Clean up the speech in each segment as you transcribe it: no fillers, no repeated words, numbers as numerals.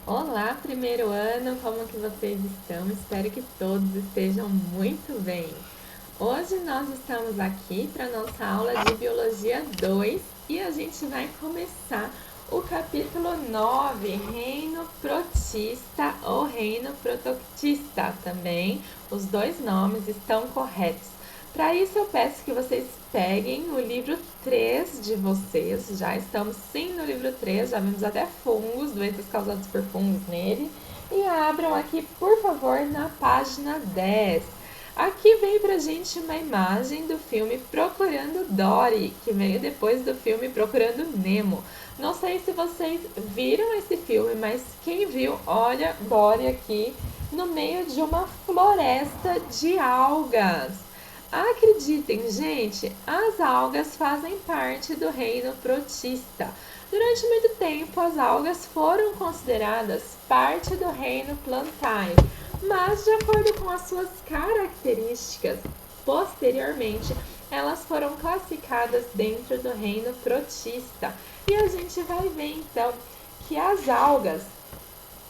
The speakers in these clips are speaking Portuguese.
Olá, primeiro ano, como que vocês estão? Espero que todos estejam muito bem. Hoje nós estamos aqui para nossa aula de Biologia 2 e a gente vai começar o capítulo 9, Reino Protista ou Reino Protoctista também. Os dois nomes estão corretos. Para isso eu peço que vocês peguem o livro 3 de vocês, já estamos sim no livro 3, já vimos até fungos, doenças causadas por fungos nele, e abram aqui, por favor, na página 10. Aqui vem pra gente uma imagem do filme Procurando Dory, que veio depois do filme Procurando Nemo. Não sei se vocês viram esse filme, mas quem viu, olha Dory aqui no meio de uma floresta de algas. Acreditem, gente, as algas fazem parte do reino protista. Durante muito tempo, as algas foram consideradas parte do reino plantae, mas de acordo com as suas características, posteriormente, elas foram classificadas dentro do reino protista. E a gente vai ver então que as algas,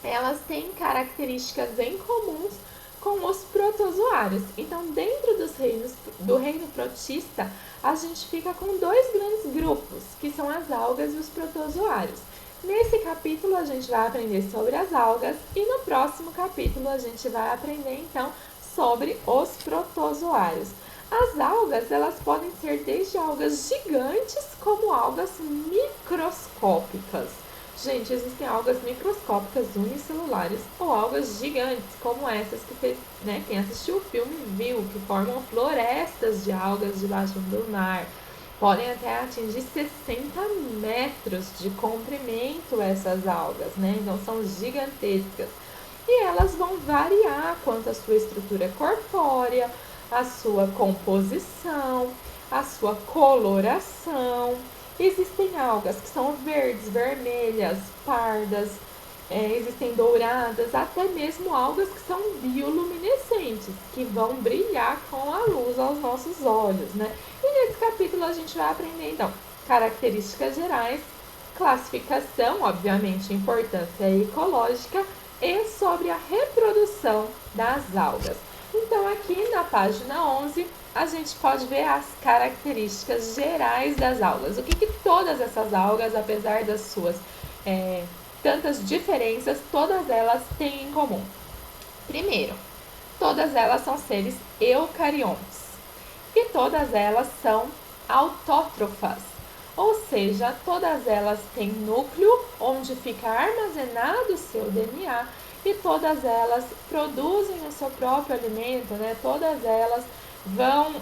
elas têm características em comuns com os protozoários. Então, dentro do reino protista, a gente fica com dois grandes grupos, que são as algas e os protozoários. Nesse capítulo a gente vai aprender sobre as algas e no próximo capítulo a gente vai aprender então sobre os protozoários. As algas, elas podem ser desde algas gigantes como algas microscópicas. Gente, existem algas microscópicas unicelulares ou algas gigantes, como essas que fez, né, quem assistiu o filme viu, que formam florestas de algas debaixo do mar. Podem até atingir 60 metros de comprimento essas algas, né? Então são gigantescas. E elas vão variar quanto à sua estrutura corpórea, a sua composição, a sua coloração. Existem algas que são verdes, vermelhas, pardas, existem douradas, até mesmo algas que são bioluminescentes, que vão brilhar com a luz aos nossos olhos, né? E nesse capítulo a gente vai aprender, então, características gerais, classificação, obviamente, importância ecológica e sobre a reprodução das algas. Então, aqui na página 11, a gente pode ver as características gerais das algas. O que todas essas algas, apesar das suas tantas diferenças, todas elas têm em comum? Primeiro, todas elas são seres eucariontes e todas elas são autótrofas, ou seja, todas elas têm núcleo onde fica armazenado o seu DNA e todas elas produzem o seu próprio alimento, né? Todas elas vão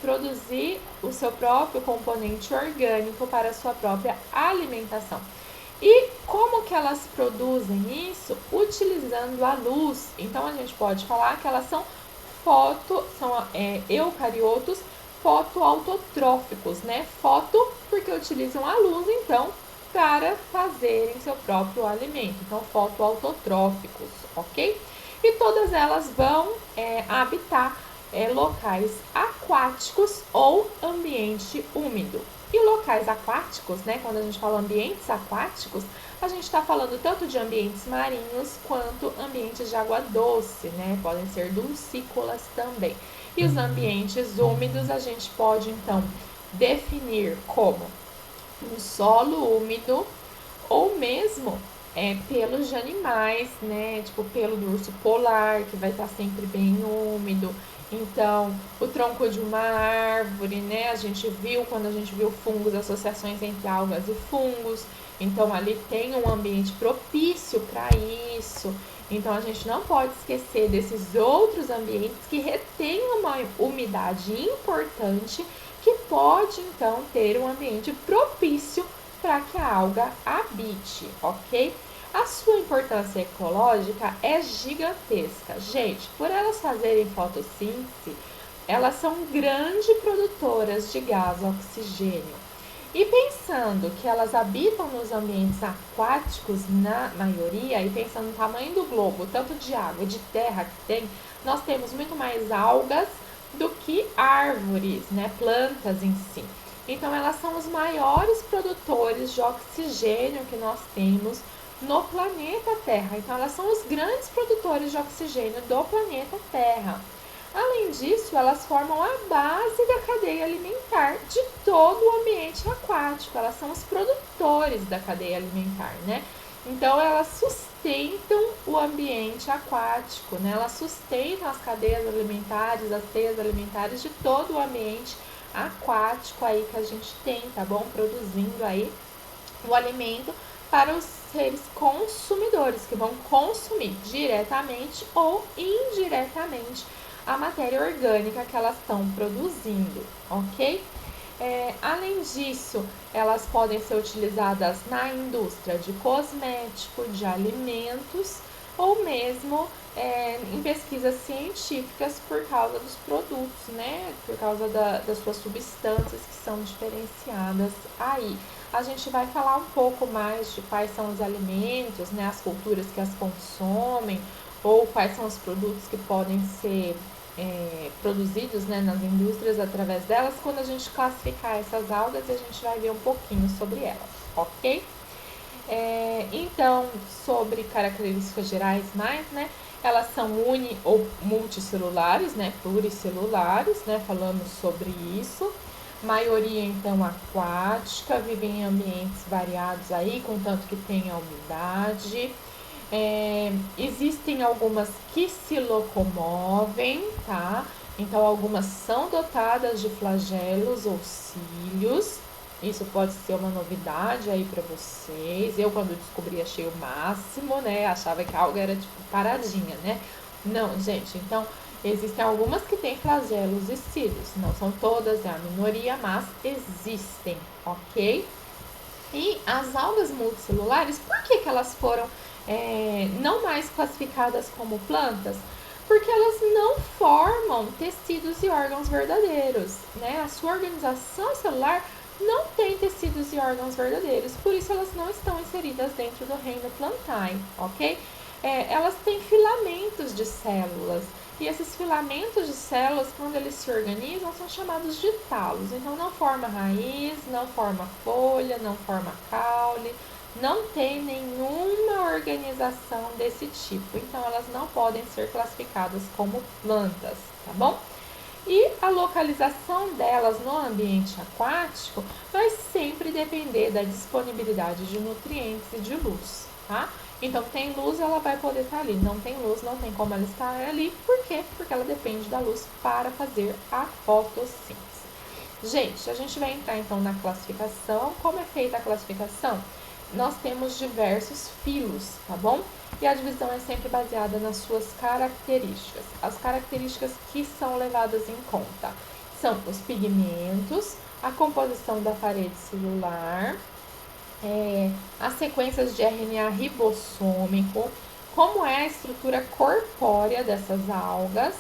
produzir o seu próprio componente orgânico para a sua própria alimentação. E como que elas produzem isso? Utilizando a luz. Então a gente pode falar que elas são eucariotos fotoautotróficos, né? Foto porque utilizam a luz, então, para fazerem seu próprio alimento. Então, fotoautotróficos, ok? E todas elas vão habitar locais aquáticos ou ambiente úmido. E locais aquáticos, né? Quando a gente fala ambientes aquáticos, a gente está falando tanto de ambientes marinhos quanto ambientes de água doce, né? Podem ser dulcícolas também. E os ambientes úmidos a gente pode então definir como um solo úmido ou mesmo pelos de animais, né? Tipo pelo do urso polar, que vai estar sempre bem úmido. Então, o tronco de uma árvore, né? A gente viu, quando a gente viu fungos, associações entre algas e fungos. Então, ali tem um ambiente propício para isso. Então, a gente não pode esquecer desses outros ambientes que retêm uma umidade importante, que pode, então, ter um ambiente propício para que a alga habite, ok? A sua importância ecológica é gigantesca. Gente, por elas fazerem fotossíntese, elas são grandes produtoras de gás oxigênio. E pensando que elas habitam nos ambientes aquáticos, na maioria, e pensando no tamanho do globo, tanto de água e de terra que tem, nós temos muito mais algas do que árvores, né, plantas em si. Então, elas são os maiores produtores de oxigênio que nós temos no planeta Terra. Então, elas são os grandes produtores de oxigênio do planeta Terra. Além disso, elas formam a base da cadeia alimentar de todo o ambiente aquático. Elas são os produtores da cadeia alimentar, né? Então, elas sustentam o ambiente aquático, né? Elas sustentam as cadeias alimentares, as teias alimentares de todo o ambiente aquático aí que a gente tem, tá bom? Produzindo aí o alimento para os seres consumidores, que vão consumir diretamente ou indiretamente a matéria orgânica que elas estão produzindo, ok? Além disso, elas podem ser utilizadas na indústria de cosmético, de alimentos ou mesmo em pesquisas científicas por causa dos produtos, né? Por causa das suas substâncias que são diferenciadas aí. A gente vai falar um pouco mais de quais são os alimentos, né? As culturas que as consomem ou quais são os produtos que podem ser produzidos, né, nas indústrias através delas, quando a gente classificar essas algas, a gente vai ver um pouquinho sobre elas, ok? Então, sobre características gerais mais, né, elas são uni ou multicelulares, né, pluricelulares, né, falamos sobre isso. Maioria, então, aquática, vivem em ambientes variados aí, contanto que tenha umidade. Existem algumas que se locomovem, tá? Então, algumas são dotadas de flagelos ou cílios. Isso pode ser uma novidade aí para vocês. Eu, quando descobri, achei o máximo, né? Achava que a alga era, tipo, paradinha, né? Não, gente. Então, existem algumas que têm flagelos e cílios. Não são todas, é a minoria, mas existem, ok? E as algas multicelulares, por que elas foram não mais classificadas como plantas? Porque elas não formam tecidos e órgãos verdadeiros, né? A sua organização celular não tem tecidos e órgãos verdadeiros, por isso elas não estão inseridas dentro do reino Plantae, ok? Elas têm filamentos de células, e esses filamentos de células, quando eles se organizam, são chamados de talos. Então, não forma raiz, não forma folha, não forma caule, não tem nenhuma organização desse tipo. Então, elas não podem ser classificadas como plantas, tá bom? E a localização delas no ambiente aquático vai sempre depender da disponibilidade de nutrientes e de luz, tá? Então, tem luz, ela vai poder estar ali. Não tem luz, não tem como ela estar ali. Por quê? Porque ela depende da luz para fazer a fotossíntese. Gente, a gente vai entrar então na classificação. Como é feita a classificação? Nós temos diversos filos, tá bom? E a divisão é sempre baseada nas suas características. As características que são levadas em conta são os pigmentos, a composição da parede celular, as sequências de RNA ribossômico, como é a estrutura corpórea dessas algas.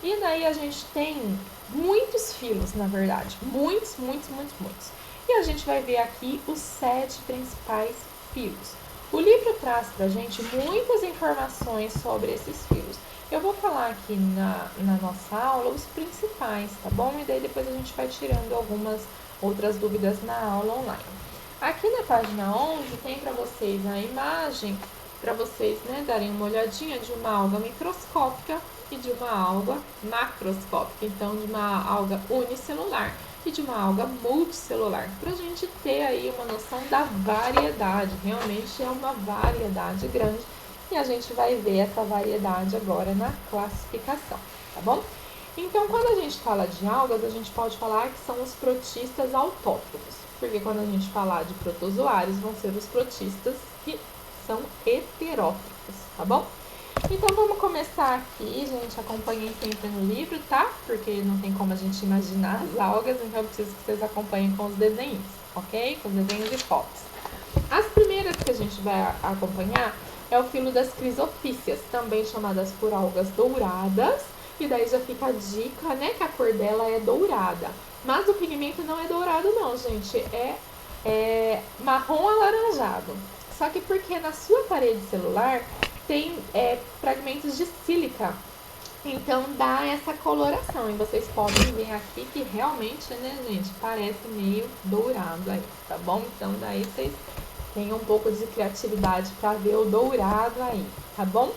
E daí a gente tem muitos filos, na verdade, muitos. E a gente vai ver aqui os 7 principais filos. O livro traz pra gente muitas informações sobre esses filos. Eu vou falar aqui na nossa aula os principais, tá bom? E daí depois a gente vai tirando algumas outras dúvidas na aula online. Aqui na página 11 tem para vocês a imagem, para vocês, né, darem uma olhadinha de uma alga microscópica e de uma alga macroscópica, então de uma alga unicelular e de uma alga multicelular, para a gente ter aí uma noção da variedade. Realmente é uma variedade grande e a gente vai ver essa variedade agora na classificação, tá bom? Então, quando a gente fala de algas, a gente pode falar que são os protistas autótrofos, porque quando a gente falar de protozoários, vão ser os protistas que são heterótrofos, tá bom? Então, vamos começar aqui, gente, acompanhem sempre no livro, tá? Porque não tem como a gente imaginar as algas, então eu preciso que vocês acompanhem com os desenhos, ok? Com os desenhos e fotos. As primeiras que a gente vai acompanhar é o filo das crisopícias, também chamadas por algas douradas, e daí já fica a dica, né, que a cor dela é dourada. Mas o pigmento não é dourado não, gente, é marrom alaranjado. Só que porque na sua parede celular tem fragmentos de sílica, então dá essa coloração. E vocês podem ver aqui que realmente, né, gente, parece meio dourado aí, tá bom? Então daí vocês Tenha um pouco de criatividade para ver o dourado aí, tá bom?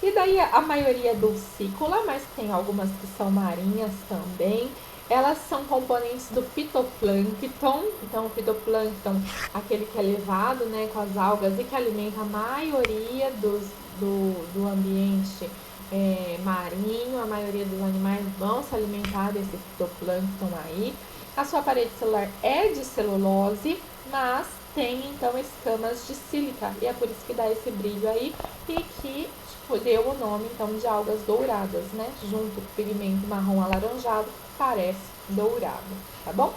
E daí a maioria é dulcícola, mas tem algumas que são marinhas também. Elas são componentes do fitoplâncton. Então, o fitoplâncton, aquele que é levado, né, com as algas e que alimenta a maioria do ambiente marinho. A maioria dos animais vão se alimentar desse fitoplâncton aí. A sua parede celular é de celulose, mas tem então escamas de sílica, e é por isso que dá esse brilho aí e que deu o nome então de algas douradas, né? Junto com o pigmento marrom alaranjado, parece dourado, tá bom?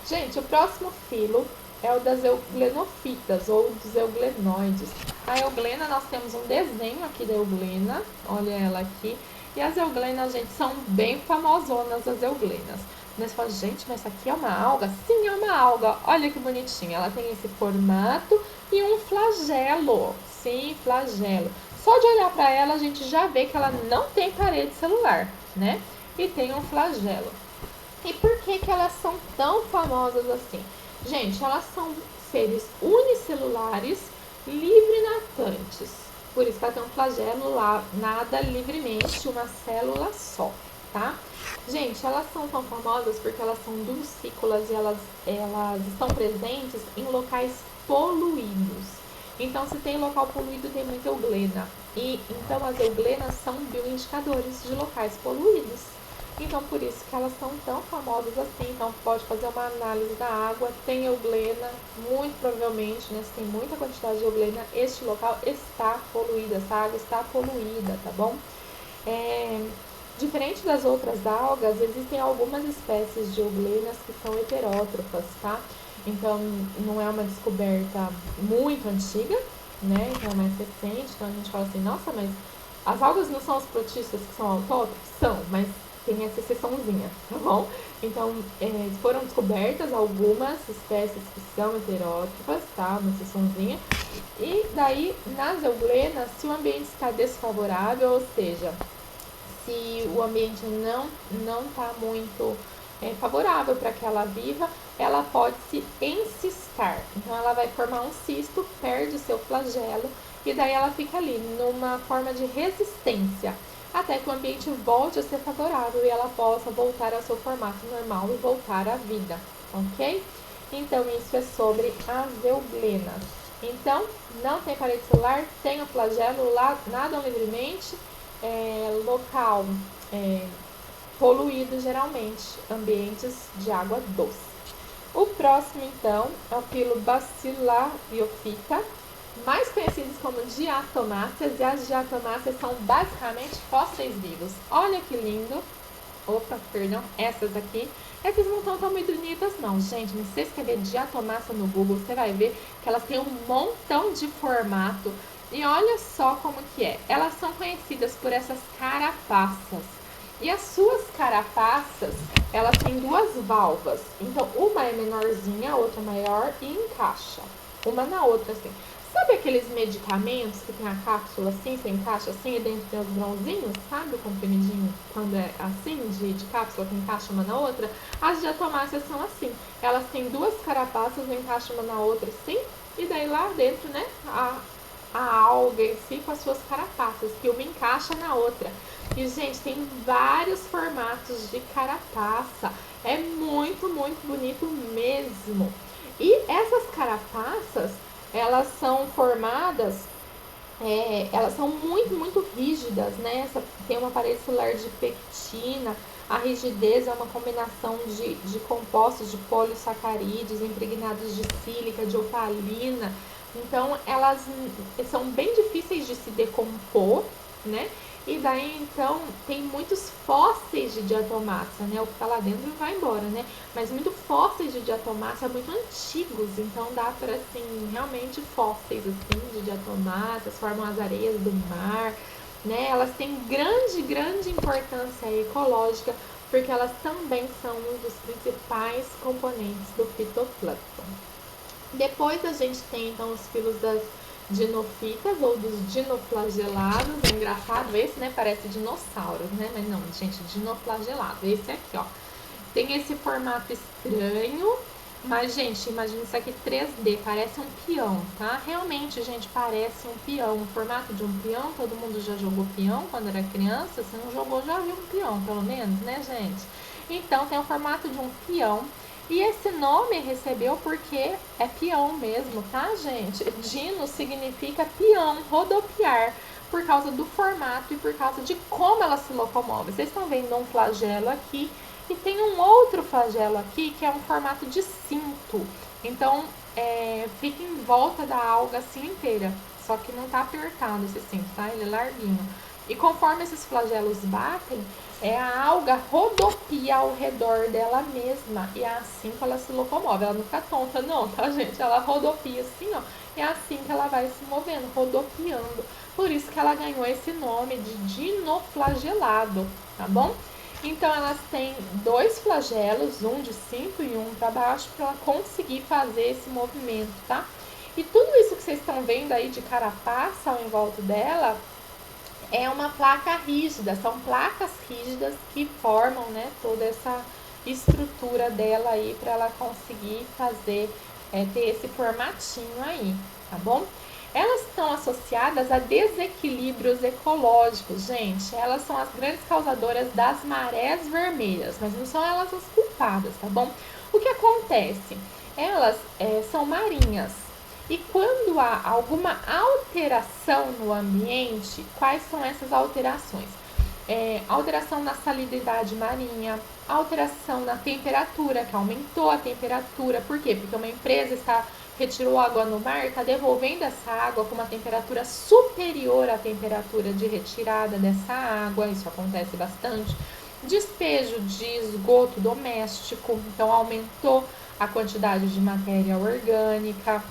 Gente, o próximo filo é o das euglenofitas ou dos euglenoides. A euglena, nós temos um desenho aqui da euglena, olha ela aqui. E as euglenas, gente, são bem famosonas as euglenas. Nós falamos, gente, mas essa aqui é uma alga? Sim, é uma alga. Olha que bonitinha. Ela tem esse formato e um flagelo. Sim, flagelo. Só de olhar para ela, a gente já vê que ela não tem parede celular, né? E tem um flagelo. E por que que elas são tão famosas assim? Gente, elas são seres unicelulares, livre-natantes. Por isso que ela tem um flagelo lá, nada livremente, uma célula só, tá? Gente, elas são tão famosas porque elas são dulcícolas e elas estão presentes em locais poluídos. Então, se tem local poluído, tem muita euglena. E então as euglenas são bioindicadores de locais poluídos. Então, por isso que elas são tão famosas assim. Então, pode fazer uma análise da água, tem euglena, muito provavelmente, né? Se tem muita quantidade de euglena, este local está poluído, essa água está poluída, tá bom? Diferente das outras algas, existem algumas espécies de euglenas que são heterótrofas, tá? Então, não é uma descoberta muito antiga, né? Então, é mais recente. Então, a gente fala assim, nossa, mas as algas não são as protistas que são autótrofas? São, mas tem essa exceçãozinha, tá bom? Então, foram descobertas algumas espécies que são heterótrofas, tá? Uma exceçãozinha. E daí, nas euglenas, se o ambiente está desfavorável, ou seja, se o ambiente não está muito favorável para que ela viva, ela pode se encistar. Então, ela vai formar um cisto, perde seu flagelo e daí ela fica ali numa forma de resistência, até que o ambiente volte a ser favorável e ela possa voltar ao seu formato normal e voltar à vida, ok? Então, isso é sobre as euglenas. Então, não tem parede celular, tem o flagelo, nadam livremente, local poluído geralmente, ambientes de água doce. O próximo, então, é o filo Bacillariophyta, mais conhecidos como diatomáceas, e as diatomáceas são basicamente fósseis vivos. Olha que lindo! Opa, perdão, essas aqui. Essas não estão tão muito bonitas não, gente, mas se você escrever diatomácea no Google, você vai ver que elas têm um montão de formato. E olha só como que é. Elas são conhecidas por essas carapaças. E as suas carapaças, elas têm duas valvas. Então, uma é menorzinha, a outra é maior e encaixa. Uma na outra, assim. Sabe aqueles medicamentos que tem a cápsula assim, você encaixa assim e dentro tem os grãozinhos? Sabe o comprimidinho quando é assim, de cápsula que encaixa uma na outra? As diatomáceas são assim. Elas têm duas carapaças, encaixam uma na outra assim, e daí lá dentro, né, a alga em si com as suas carapaças, que uma encaixa na outra. E, gente, tem vários formatos de carapaça. É muito, muito bonito mesmo. E essas carapaças, elas são formadas, elas são muito, muito rígidas, né? Tem uma parede celular de pectina. A rigidez é uma combinação de compostos de polissacarídeos impregnados de sílica, de opalina. Então, elas são bem difíceis de se decompor, né? E daí, então, tem muitos fósseis de diatomácea, né? O que tá lá dentro vai embora, né? Mas muitos fósseis de diatomácea muito antigos, então dá para, assim, realmente fósseis, assim, de diatomáceas, formam as areias do mar, né? Elas têm grande, grande importância ecológica, porque elas também são um dos principais componentes do fitoplâncton. Depois a gente tem, então, os filos das dinofitas ou dos dinoflagelados. É engraçado esse, né? Parece dinossauro, né? Mas não, gente, dinoflagelado. Esse aqui, ó. Tem esse formato estranho, Mas, gente, imagina isso aqui 3D, parece um peão, tá? Realmente, gente, parece um peão, o formato de um peão. Todo mundo já jogou peão quando era criança? Se não jogou, já viu um peão, pelo menos, né, gente? Então, tem o formato de um peão. E esse nome recebeu porque é peão mesmo, tá, gente? Dino significa peão, rodopiar, por causa do formato e por causa de como ela se locomove. Vocês estão vendo um flagelo aqui e tem um outro flagelo aqui que é um formato de cinto. Então, fica em volta da alga assim inteira. Só que não tá apertado esse cinto, tá? Ele é larguinho. E conforme esses flagelos batem, a alga rodopia ao redor dela mesma. E é assim que ela se locomove. Ela não fica tonta não, tá, gente? Ela rodopia assim, ó. E é assim que ela vai se movendo, rodopiando. Por isso que ela ganhou esse nome de dinoflagelado, tá bom? Então elas têm dois flagelos, um de cinto e um para baixo, para ela conseguir fazer esse movimento, tá? E tudo isso que vocês estão vendo aí de carapaça ao em volta dela é uma placa rígida, são placas rígidas que formam, né, toda essa estrutura dela aí para ela conseguir fazer, ter esse formatinho aí, tá bom? Elas estão associadas a desequilíbrios ecológicos, gente. Elas são as grandes causadoras das marés vermelhas, mas não são elas as culpadas, tá bom? O que acontece? Elas são marinhas. E quando há alguma alteração no ambiente, quais são essas alterações? Alteração na salinidade marinha, alteração na temperatura, que aumentou a temperatura. Por quê? Porque uma empresa retirou água no mar, está devolvendo essa água com uma temperatura superior à temperatura de retirada dessa água. Isso acontece bastante. Despejo de esgoto doméstico, então aumentou a quantidade de matéria orgânica.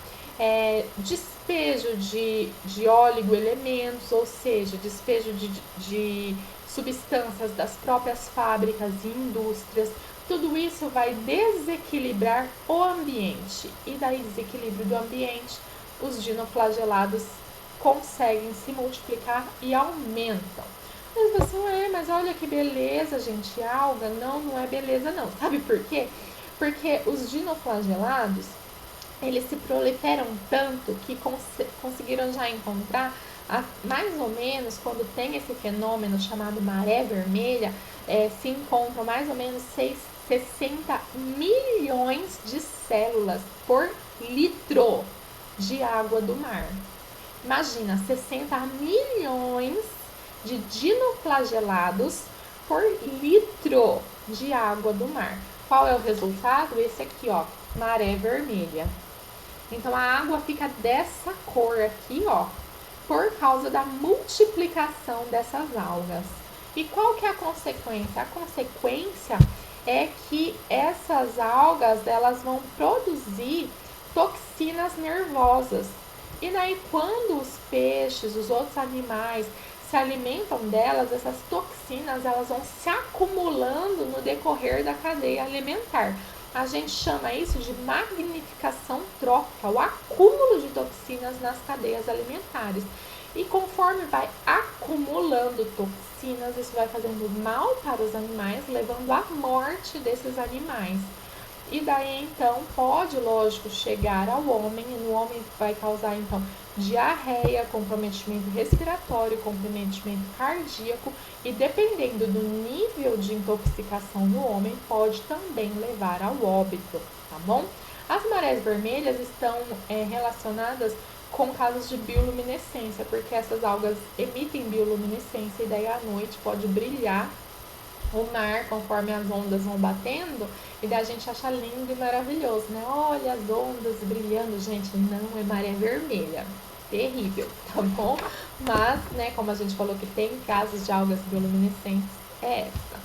Despejo de oligoelementos, ou seja, despejo de substâncias das próprias fábricas e indústrias. Tudo isso vai desequilibrar o ambiente. E daí, desequilíbrio do ambiente, os dinoflagelados conseguem se multiplicar e aumentam. Mas você, mas olha que beleza, gente, alga. Não, não é beleza não. Sabe por quê? Porque os dinoflagelados, eles se proliferam tanto que conseguiram já encontrar, mais ou menos, quando tem esse fenômeno chamado maré vermelha, se encontram mais ou menos 60 milhões de células por litro de água do mar. Imagina, 60 milhões de dinoflagelados por litro de água do mar. Qual é o resultado? Esse aqui, ó, maré vermelha. Então a água fica dessa cor aqui, ó, por causa da multiplicação dessas algas. E qual que é a consequência? A consequência é que essas algas, elas vão produzir toxinas nervosas. E daí quando os peixes, os outros animais se alimentam delas, essas toxinas, elas vão se acumulando no decorrer da cadeia alimentar. A gente chama isso de magnificação trófica, o acúmulo de toxinas nas cadeias alimentares. E conforme vai acumulando toxinas, isso vai fazendo mal para os animais, levando à morte desses animais. E daí, então, pode, lógico, chegar ao homem, e no homem vai causar, então, diarreia, comprometimento respiratório, comprometimento cardíaco, e dependendo do nível de intoxicação no homem, pode também levar ao óbito, tá bom? As marés vermelhas estão relacionadas com casos de bioluminescência, porque essas algas emitem bioluminescência e daí à noite pode brilhar o mar conforme as ondas vão batendo, e daí a gente acha lindo e maravilhoso, né? Olha as ondas brilhando, gente, não é maré vermelha, terrível, tá bom? Mas, né, como a gente falou que tem casos de algas bioluminescentes, é essa.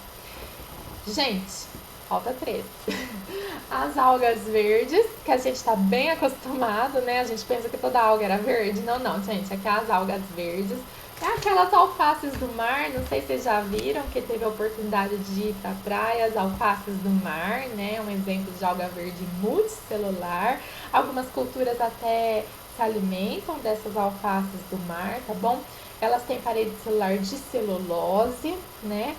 Gente, falta 3. As algas verdes, que a gente tá bem acostumado, né? A gente pensa que toda alga era verde. Não, não, gente, aqui é as algas verdes. É aquelas alfaces do mar, não sei se vocês já viram, que teve a oportunidade de ir pra praia, as alfaces do mar, né? Um exemplo de alga verde multicelular. Algumas culturas até se alimentam dessas alfaces do mar, tá bom? Elas têm parede celular de celulose, né?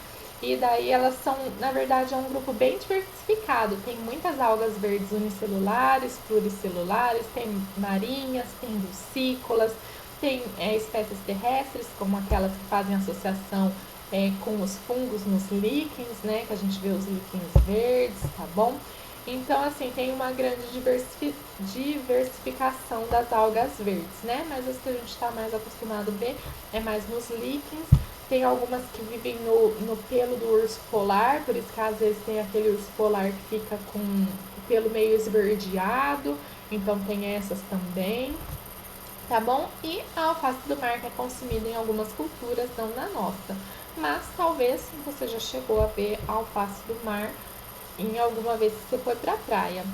E daí elas são, na verdade, é um grupo bem diversificado. Tem muitas algas verdes unicelulares, pluricelulares, tem marinhas, tem dulcícolas, tem espécies terrestres, como aquelas que fazem associação com os fungos nos líquens, né? Que a gente vê os líquens verdes, tá bom? Então, assim, tem uma grande diversificação das algas verdes, né? Mas as que a gente está mais acostumado a ver é mais nos líquens. Tem algumas que vivem no pelo do urso polar, por isso que às vezes tem aquele urso polar que fica com o pelo meio esverdeado, então tem essas também, tá bom? E a alface do mar que é consumida em algumas culturas, não na nossa. Mas talvez você já chegou a ver a alface do mar em alguma vez que você foi pra praia.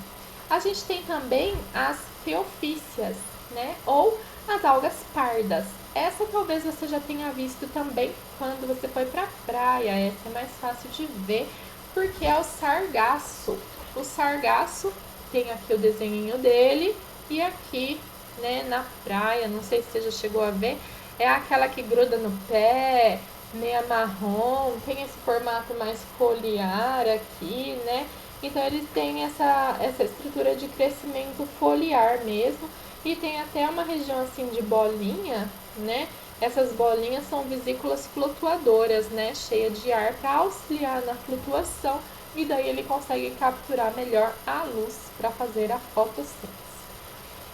A gente tem também as feofícias, né? Ou as algas pardas. Essa talvez você já tenha visto também quando você foi pra praia. Essa é mais fácil de ver porque é o sargaço. O sargaço tem aqui o desenho dele e aqui, né, na praia, não sei se você já chegou a ver, é aquela que gruda no pé, meia marrom, tem esse formato mais foliar aqui, né? Então eles têm essa estrutura de crescimento foliar mesmo e tem até uma região assim de bolinha, né? Essas bolinhas são vesículas flutuadoras, né? Cheia de ar para auxiliar na flutuação e daí ele consegue capturar melhor a luz para fazer a fotossíntese.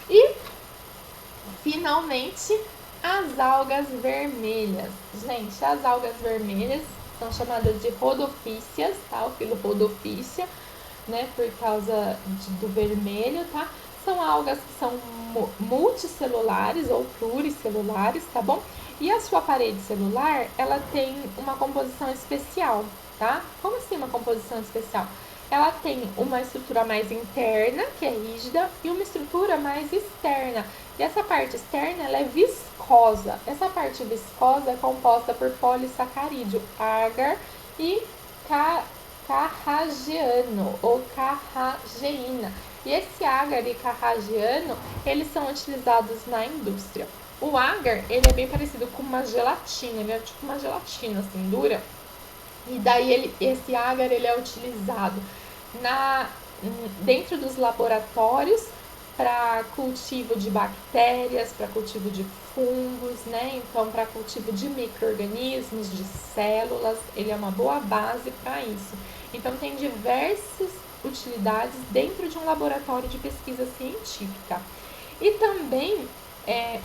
E finalmente as algas vermelhas. Gente, as algas vermelhas são chamadas de rodopícias, tá? O filo rodopícia, né? Por causa do vermelho, tá? São algas que são multicelulares ou pluricelulares, tá bom? E a sua parede celular, ela tem uma composição especial, tá? Como assim uma composição especial? Ela tem uma estrutura mais interna, que é rígida, e uma estrutura mais externa. E essa parte externa, ela é viscosa. Essa parte viscosa é composta por polissacarídeo, agar e carragiano ou carrageína. E esse agar e carragiano, eles são utilizados na indústria. O agar, ele é bem parecido com uma gelatina, ele é tipo uma gelatina assim, dura. E daí esse agar, ele é utilizado dentro dos laboratórios para cultivo de bactérias, para cultivo de fungos, né? Então, para cultivo de micro-organismos, de células, ele é uma boa base para isso. Então, tem diversas utilidades dentro de um laboratório de pesquisa científica. E também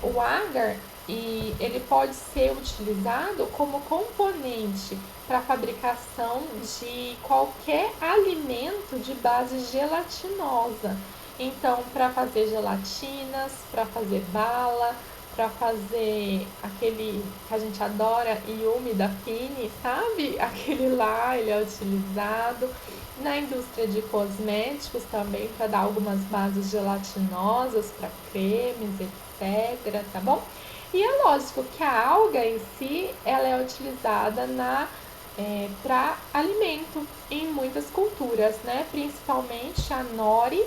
o agar, ele pode ser utilizado como componente para a fabricação de qualquer alimento de base gelatinosa. Então, para fazer gelatinas, para fazer bala, para fazer aquele que a gente adora, Yumi da Fini, sabe? Aquele lá, ele é utilizado na indústria de cosméticos também, para dar algumas bases gelatinosas para cremes, etc, tá bom? E é lógico que a alga em si, ela é utilizada para alimento em muitas culturas, né? Principalmente a nori,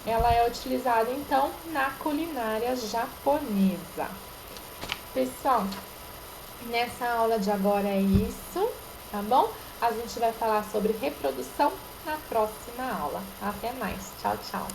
ela é utilizada então na culinária japonesa. Pessoal, nessa aula de agora é isso, tá bom? A gente vai falar sobre reprodução na próxima aula. Até mais. Tchau, tchau.